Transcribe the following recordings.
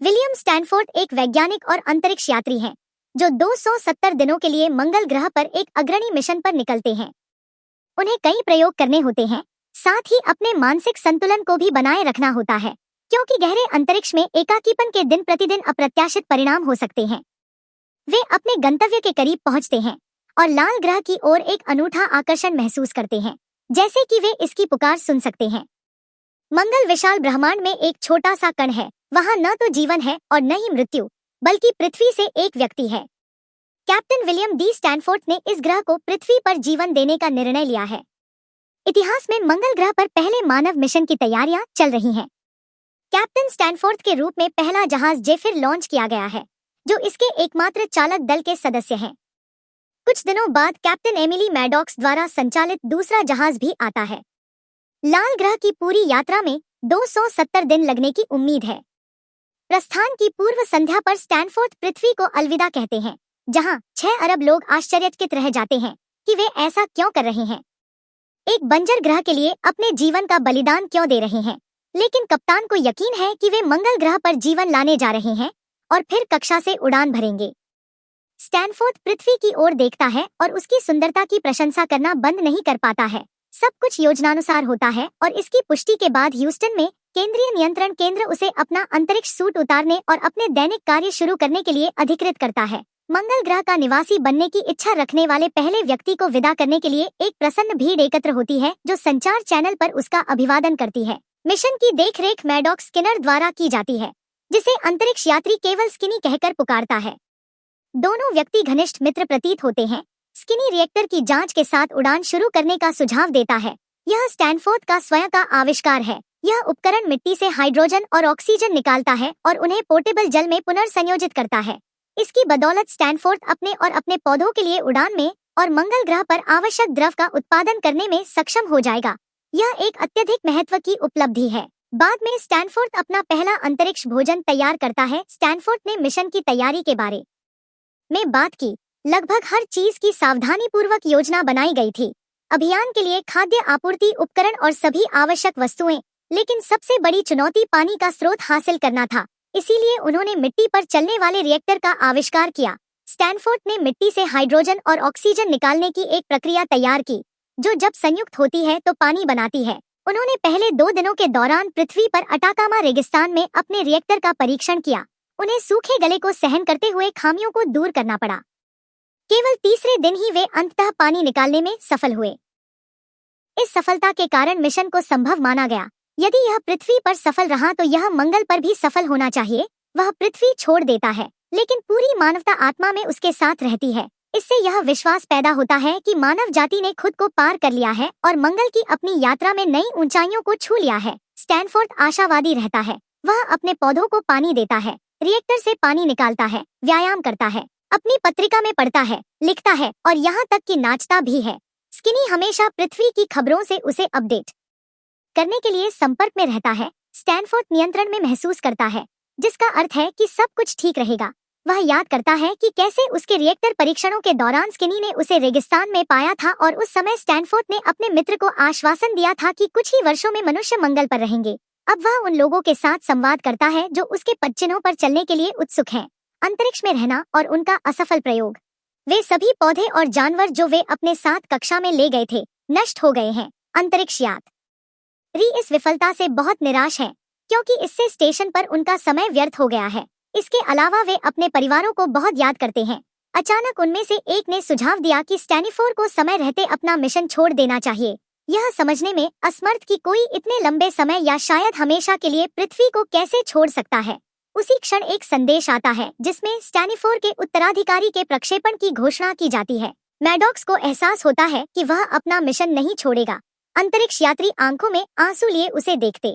William Stanford एक वैज्ञानिक और अंतरिक्ष यात्री हैं, जो 270 दिनों के लिए मंगल ग्रह पर एक अग्रणी मिशन पर निकलते हैं। उन्हें कई प्रयोग करने होते हैं, साथ ही अपने मानसिक संतुलन को भी बनाए रखना होता है, क्योंकि गहरे अंतरिक्ष में एकाकीपन के दिन प्रतिदिन अप्रत्याशित परिणाम हो सकते हैं। वे अपने गंतव्य के करीब पहुंचते हैं और लाल ग्रह की ओर एक अनूठा आकर्षण महसूस करते हैं, जैसे कि वे इसकी पुकार सुन सकते हैं। मंगल विशाल ब्रह्मांड में एक छोटा सा कण है। वहां न तो जीवन है और न ही मृत्यु, बल्कि पृथ्वी से एक व्यक्ति है। कैप्टन विलियम डी स्टैनफोर्ड ने इस ग्रह को पृथ्वी पर जीवन देने का निर्णय लिया है। इतिहास में मंगल ग्रह पर पहले मानव मिशन की तैयारियां चल रही हैं। कैप्टन स्टैनफोर्ड के रूप में पहला जहाज जेफिर लॉन्च किया गया है, जो इसके एकमात्र चालक दल के सदस्य हैं। कुछ दिनों बाद कैप्टन एमिली मैडॉक्स द्वारा संचालित दूसरा जहाज भी आता है। लाल ग्रह की पूरी यात्रा में 270 दिन लगने की उम्मीद है। प्रस्थान की पूर्व संध्या पर स्टैनफोर्ड पृथ्वी को अलविदा कहते हैं, जहां 6 अरब लोग आश्चर्यचकित रह जाते हैं कि वे ऐसा क्यों कर रहे हैं। एक बंजर ग्रह के लिए अपने जीवन का बलिदान क्यों दे रहे हैं। लेकिन कप्तान को यकीन है कि वे मंगल ग्रह पर जीवन लाने जा रहे हैं और फिर कक्षा से उड़ान भरेंगे। स्टैनफोर्ड पृथ्वी की ओर देखता है और उसकी सुंदरता की प्रशंसा करना बंद नहीं कर पाता है। सब कुछ योजनानुसार होता है और इसकी पुष्टि के बाद ह्यूस्टन में केंद्रीय नियंत्रण केंद्र उसे अपना अंतरिक्ष सूट उतारने और अपने दैनिक कार्य शुरू करने के लिए अधिकृत करता है। मंगल ग्रह का निवासी बनने की इच्छा रखने वाले पहले व्यक्ति को विदा करने के लिए एक प्रसन्न भीड़ एकत्र होती है, जो संचार चैनल पर उसका अभिवादन करती है। मिशन की देखरेख मैडॉक्स स्किनर द्वारा की जाती है, जिसे अंतरिक्ष यात्री केवल स्किनी कहकर पुकारता है। दोनों व्यक्ति घनिष्ठ मित्र प्रतीत होते हैं। स्किनी रिएक्टर की जांच के साथ उड़ान शुरू करने का सुझाव देता है। यह स्टैनफोर्ड का स्वयं का आविष्कार है। यह उपकरण मिट्टी से हाइड्रोजन और ऑक्सीजन निकालता है और उन्हें पोर्टेबल जल में पुनर्संयोजित करता है। इसकी बदौलत स्टैनफोर्ड अपने और अपने पौधों के लिए उड़ान में और मंगल ग्रह पर आवश्यक द्रव का उत्पादन करने में सक्षम हो जाएगा। यह एक अत्यधिक महत्व की उपलब्धि है। बाद में स्टैनफोर्ड अपना पहला अंतरिक्ष भोजन तैयार करता है। स्टैनफोर्ड ने मिशन की तैयारी के बारे में बात की। लगभग हर चीज की सावधानीपूर्वक योजना बनाई गई थी। अभियान के लिए खाद्य आपूर्ति, उपकरण और सभी आवश्यक वस्तुएं, लेकिन सबसे बड़ी चुनौती पानी का स्रोत हासिल करना था। इसीलिए उन्होंने मिट्टी पर चलने वाले रिएक्टर का आविष्कार किया। स्टैनफोर्ड ने मिट्टी से हाइड्रोजन और ऑक्सीजन निकालने की एक प्रक्रिया तैयार की, जो जब संयुक्त होती है तो पानी बनाती है। उन्होंने पहले 2 दिनों के दौरान पृथ्वी पर अटाकामा रेगिस्तान में अपने रिएक्टर का परीक्षण किया। उन्हें सूखे गले को सहन करते हुए खामियों को दूर करना पड़ा। केवल तीसरे दिन ही वे अंततः पानी निकालने में सफल हुए। इस सफलता के कारण मिशन को संभव माना गया। यदि यह पृथ्वी पर सफल रहा तो यह मंगल पर भी सफल होना चाहिए। वह पृथ्वी छोड़ देता है, लेकिन पूरी मानवता आत्मा में उसके साथ रहती है। इससे यह विश्वास पैदा होता है कि मानव जाति ने खुद को पार कर लिया है और मंगल की अपनी यात्रा में नई ऊंचाइयों को छू लिया है। स्टैनफोर्ड आशावादी रहता है। वह अपने पौधों को पानी देता है, रिएक्टर से पानी निकालता है, व्यायाम करता है, अपनी पत्रिका में पढ़ता है, लिखता है और यहाँ तक कि नाचता भी है। स्किनी हमेशा पृथ्वी की खबरों से उसे अपडेट करने के लिए संपर्क में रहता है। स्टैनफोर्ड नियंत्रण में महसूस करता है, जिसका अर्थ है कि सब कुछ ठीक रहेगा। वह याद करता है कि कैसे उसके रिएक्टर परीक्षणों के दौरान स्किनी ने उसे रेगिस्तान में पाया था और उस समय स्टैनफोर्ड ने अपने मित्र को आश्वासन दिया था कि कुछ ही वर्षों में मनुष्य मंगल पर रहेंगे। अब वह उन लोगों के साथ संवाद करता है जो उसके पदचिन्हों पर चलने के लिए उत्सुक हैं। अंतरिक्ष में रहना और उनका असफल प्रयोग। वे सभी पौधे और जानवर जो वे अपने साथ कक्षा में ले गए थे, नष्ट हो गए हैं। अंतरिक्ष यात्री इस विफलता से बहुत निराश है, क्योंकि इससे स्टेशन पर उनका समय व्यर्थ हो गया है। इसके अलावा वे अपने परिवारों को बहुत याद करते हैं। अचानक उनमें से एक ने सुझाव दिया कि स्टैनफोर्ड को समय रहते अपना मिशन छोड़ देना चाहिए। यह समझने में असमर्थ कि कोई इतने लंबे समय या शायद हमेशा के लिए पृथ्वी को कैसे छोड़ सकता है। उसी क्षण एक संदेश आता है, जिसमें स्टैनफोर्ड के उत्तराधिकारी के प्रक्षेपण की घोषणा की जाती है। मैडॉक्स को एहसास होता है कि वह अपना मिशन नहीं छोड़ेगा। अंतरिक्ष यात्री आंखों में आंसू लिए उसे देखते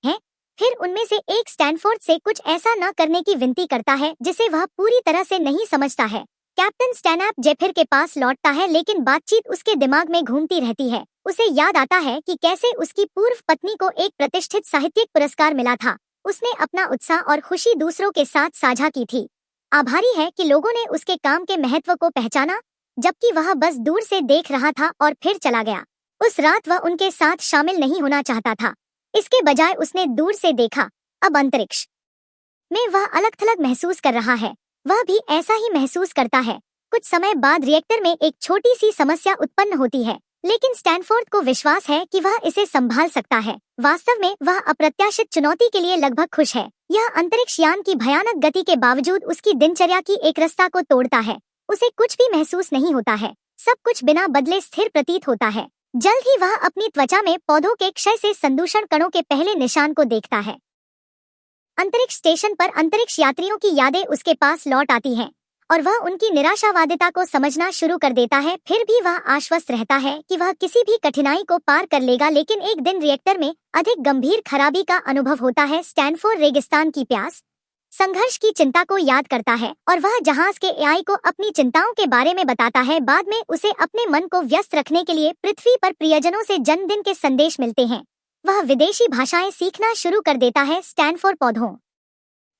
हैं। फिर उनमें से एक स्टैनफोर्ड से कुछ ऐसा न करने की विनती करता है जिसे वह पूरी तरह से नहीं समझता है। कैप्टन स्टैनअप जेफिर के पास लौटता है, लेकिन बातचीत उसके दिमाग में घूमती रहती है। उसे याद आता है कि कैसे उसकी पूर्व पत्नी को एक प्रतिष्ठित साहित्यिक पुरस्कार मिला था। उसने अपना उत्साह और खुशी दूसरों के साथ साझा की थी। आभारी है कि लोगों ने उसके काम के महत्व को पहचाना, जबकि वह बस दूर से देख रहा था और फिर चला गया। उस रात वह उनके साथ शामिल नहीं होना चाहता था। इसके बजाय उसने दूर से देखा। अब अंतरिक्ष में वह अलग थलग महसूस कर रहा है, वह भी ऐसा ही महसूस करता है। कुछ समय बाद रिएक्टर में एक छोटी सी समस्या उत्पन्न होती है, लेकिन स्टैनफोर्ड को विश्वास है कि वह इसे संभाल सकता है। वास्तव में वह अप्रत्याशित चुनौती के लिए लगभग खुश है। यह अंतरिक्ष यान की भयानक गति के बावजूद उसकी दिनचर्या की एक रास्ता को तोड़ता है। उसे कुछ भी महसूस नहीं होता है, सब कुछ बिना बदले स्थिर प्रतीत होता है। जल्द ही वह अपनी त्वचा में पौधों के क्षय से संदूषण कणों के पहले निशान को देखता है। अंतरिक्ष स्टेशन पर अंतरिक्ष यात्रियों की यादें उसके पास लौट आती हैं और वह उनकी निराशावादिता को समझना शुरू कर देता है। फिर भी वह आश्वस्त रहता है कि वह किसी भी कठिनाई को पार कर लेगा। लेकिन एक दिन रिएक्टर में अधिक गंभीर खराबी का अनुभव होता है। स्टैनफोर्ड रेगिस्तान की प्यास, संघर्ष की चिंता को याद करता है और वह जहाज के एआई को अपनी चिंताओं के बारे में बताता है। बाद में उसे अपने मन को व्यस्त रखने के लिए पृथ्वी पर प्रियजनों से जन्मदिन के संदेश मिलते हैं। वह विदेशी भाषाएं सीखना शुरू कर देता है। स्टैनफोर्ड पौधों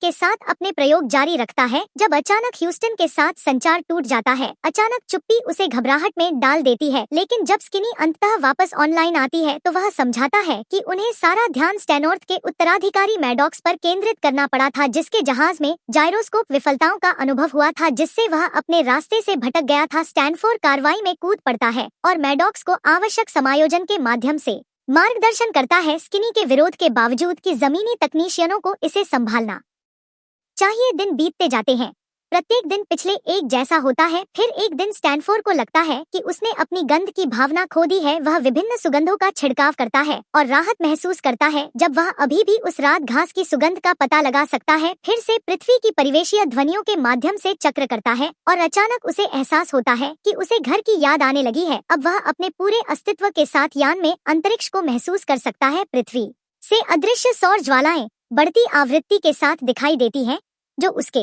के साथ अपने प्रयोग जारी रखता है जब अचानक ह्यूस्टन के साथ संचार टूट जाता है। अचानक चुप्पी उसे घबराहट में डाल देती है, लेकिन जब स्किनी अंततः वापस ऑनलाइन आती है तो वह समझाता है कि उन्हें सारा ध्यान स्टैनोर्थ के उत्तराधिकारी मैडॉक्स पर केंद्रित करना पड़ा था, जिसके जहाज में जायरोस्कोप विफलताओं का अनुभव हुआ था, जिससे वह अपने रास्ते से भटक गया था। स्टैनफोर्ड कार्रवाई में कूद पड़ता है और मैडॉक्स को आवश्यक समायोजन के माध्यम से मार्गदर्शन करता है। स्किनी के विरोध के बावजूद कि जमीनी तकनीशियनों को इसे संभालना चाहिए। दिन बीतते जाते हैं, प्रत्येक दिन पिछले एक जैसा होता है। फिर एक दिन स्टैनफोर्ड को लगता है कि उसने अपनी गंध की भावना खो दी है। वह विभिन्न सुगंधों का छिड़काव करता है और राहत महसूस करता है जब वह अभी भी उस रात घास की सुगंध का पता लगा सकता है। फिर से पृथ्वी की परिवेशीय ध्वनियों के माध्यम से चक्र करता है और अचानक उसे एहसास होता है कि उसे घर की याद आने लगी है। अब वह अपने पूरे अस्तित्व के साथ यान में अंतरिक्ष को महसूस कर सकता है। पृथ्वी से अदृश्य सौर ज्वालाएं बढ़ती आवृत्ति के साथ दिखाई देती हैं, जो उसके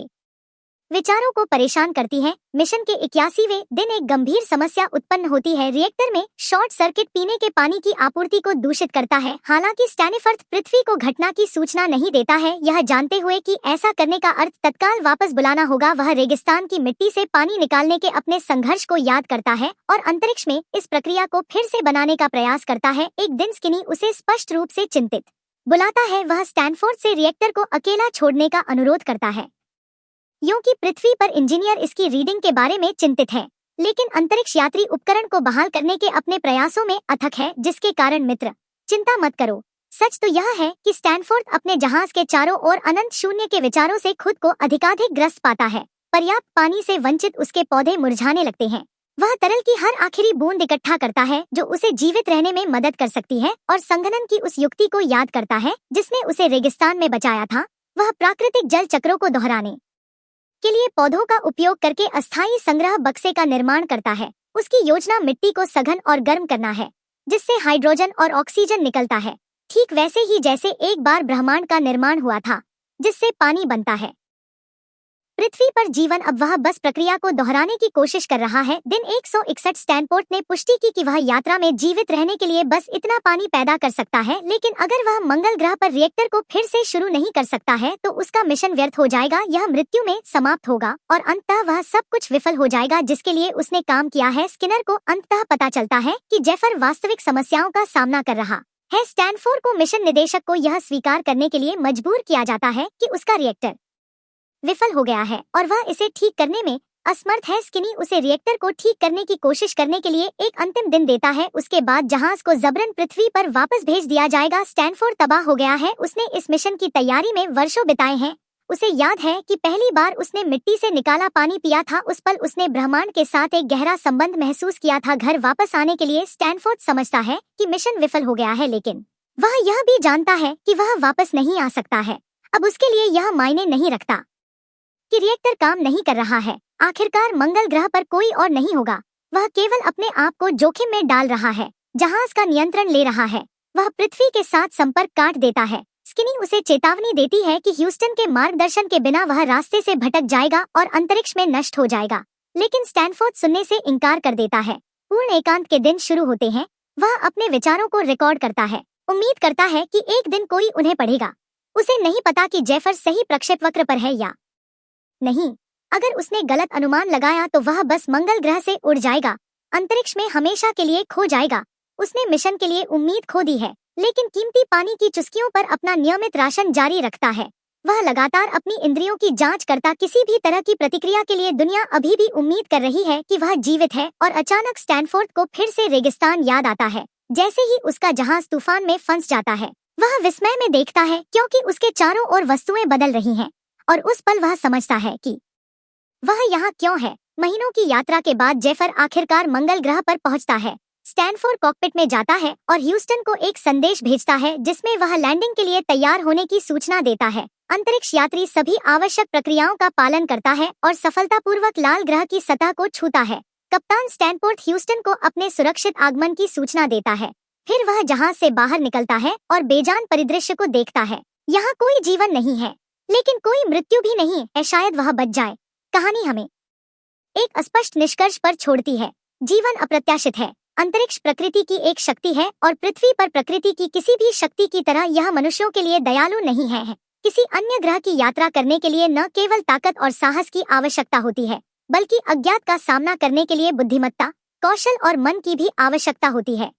विचारों को परेशान करती हैं। मिशन के 81वें दिन एक गंभीर समस्या उत्पन्न होती है। रिएक्टर में शॉर्ट सर्किट पीने के पानी की आपूर्ति को दूषित करता है। हालांकि स्टैनफोर्ड पृथ्वी को घटना की सूचना नहीं देता है, यह जानते हुए कि ऐसा करने का अर्थ तत्काल वापस बुलाना होगा। वह रेगिस्तान की मिट्टी से पानी निकालने के अपने संघर्ष को याद करता है और अंतरिक्ष में इस प्रक्रिया को फिर से बनाने का प्रयास करता है। एक दिन स्किनी उसे स्पष्ट रूप से चिंतित बुलाता है। वह स्टैनफोर्ड से रिएक्टर को अकेला छोड़ने का अनुरोध करता है, क्योंकि पृथ्वी पर इंजीनियर इसकी रीडिंग के बारे में चिंतित है, लेकिन अंतरिक्ष यात्री उपकरण को बहाल करने के अपने प्रयासों में अथक है, जिसके कारण मित्र चिंता मत करो। सच तो यह है कि स्टैनफोर्ड अपने जहाज के चारों ओर अनंत शून्य के विचारों से खुद को अधिकाधिक ग्रस्त पाता है। पर्याप्त पानी से वंचित उसके पौधे मुरझाने लगते हैं। वह तरल की हर आखिरी बूंद इकट्ठा करता है जो उसे जीवित रहने में मदद कर सकती है और संघनन की उस युक्ति को याद करता है जिसने उसे रेगिस्तान में बचाया था। वह प्राकृतिक जल चक्रों को दोहराने के लिए पौधों का उपयोग करके अस्थायी संग्रह बक्से का निर्माण करता है। उसकी योजना मिट्टी को सघन और गर्म करना है, जिससे हाइड्रोजन और ऑक्सीजन निकलता है, ठीक वैसे ही जैसे एक बार ब्रह्मांड का निर्माण हुआ था, जिससे पानी बनता है। पृथ्वी पर जीवन अब वह बस प्रक्रिया को दोहराने की कोशिश कर रहा है। दिन 161 स्टैनफोर्ड ने पुष्टि की कि वह यात्रा में जीवित रहने के लिए बस इतना पानी पैदा कर सकता है, लेकिन अगर वह मंगल ग्रह पर रिएक्टर को फिर से शुरू नहीं कर सकता है तो उसका मिशन व्यर्थ हो जाएगा। यह मृत्यु में समाप्त होगा और अंततः वह सब कुछ विफल हो जाएगा जिसके लिए उसने काम किया है। स्किनर को अंततः पता चलता है कि जेफर वास्तविक समस्याओं का सामना कर रहा है। स्टैनफोर्ड को मिशन निदेशक को यह स्वीकार करने के लिए मजबूर किया जाता है कि उसका रिएक्टर विफल हो गया है और वह इसे ठीक करने में असमर्थ है। स्किनी उसे रिएक्टर को ठीक करने की कोशिश करने के लिए एक अंतिम दिन देता है। उसके बाद जहाज को जबरन पृथ्वी पर वापस भेज दिया जाएगा। स्टैनफोर्ड तबाह हो गया है। उसने इस मिशन की तैयारी में वर्षों बिताए हैं। उसे याद है कि पहली बार उसने मिट्टी से निकाला पानी पिया था। उस पल उसने ब्रह्मांड के साथ एक गहरा संबंध महसूस किया था। घर वापस आने के लिए स्टैनफोर्ड समझता है कि मिशन विफल हो गया है, लेकिन वह यह भी जानता है कि वह वापस नहीं आ सकता है। अब उसके लिए यह मायने नहीं रखता कि रिएक्टर काम नहीं कर रहा है। आखिरकार मंगल ग्रह पर कोई और नहीं होगा। वह केवल अपने आप को जोखिम में डाल रहा है, जहाज का नियंत्रण ले रहा है। वह पृथ्वी के साथ संपर्क काट देता है। स्किनी उसे चेतावनी देती है कि ह्यूस्टन के मार्गदर्शन के बिना वह रास्ते से भटक जाएगा और अंतरिक्ष में नष्ट हो जाएगा, लेकिन स्टैनफोर्ड सुनने से इनकार कर देता है। पूर्ण एकांत के दिन शुरू होते हैं। वह अपने विचारों को रिकॉर्ड करता है, उम्मीद करता है कि एक दिन कोई उन्हें पढ़ेगा। उसे नहीं पता कि जेफर सही प्रक्षेपवक्र पर है या नहीं। अगर उसने गलत अनुमान लगाया तो वह बस मंगल ग्रह से उड़ जाएगा, अंतरिक्ष में हमेशा के लिए खो जाएगा। उसने मिशन के लिए उम्मीद खो दी है, लेकिन कीमती पानी की चुस्कियों पर अपना नियमित राशन जारी रखता है। वह लगातार अपनी इंद्रियों की जांच करता, किसी भी तरह की प्रतिक्रिया के लिए दुनिया अभी भी उम्मीद कर रही है कि वह जीवित है। और अचानक स्टैनफोर्ड को फिर से रेगिस्तान याद आता है। जैसे ही उसका जहाज तूफान में फंस जाता है, वह विस्मय में देखता है क्योंकि उसके चारों ओर वस्तुएं बदल रही हैं। और उस पल वह समझता है कि वह यहाँ क्यों है। महीनों की यात्रा के बाद जेफर आखिरकार मंगल ग्रह पर पहुंचता है। स्टैनफोर्ड कॉकपिट में जाता है और ह्यूस्टन को एक संदेश भेजता है जिसमें वह लैंडिंग के लिए तैयार होने की सूचना देता है। अंतरिक्ष यात्री सभी आवश्यक प्रक्रियाओं का पालन करता है और सफलतापूर्वक लाल ग्रह की सतह को छूता है। कप्तान स्टैनफोर्ड ह्यूस्टन को अपने सुरक्षित आगमन की सूचना देता है। फिर वह जहाज से बाहर निकलता है और बेजान परिदृश्य को देखता है। यहाँ कोई जीवन नहीं है, लेकिन कोई मृत्यु भी नहीं है, शायद वह बच जाए। कहानी हमें एक अस्पष्ट निष्कर्ष पर छोड़ती है। जीवन अप्रत्याशित है। अंतरिक्ष प्रकृति की एक शक्ति है और पृथ्वी पर प्रकृति की किसी भी शक्ति की तरह यह मनुष्यों के लिए दयालु नहीं है। किसी अन्य ग्रह की यात्रा करने के लिए न केवल ताकत और साहस की आवश्यकता होती है, बल्कि अज्ञात का सामना करने के लिए बुद्धिमत्ता, कौशल और मन की भी आवश्यकता होती है।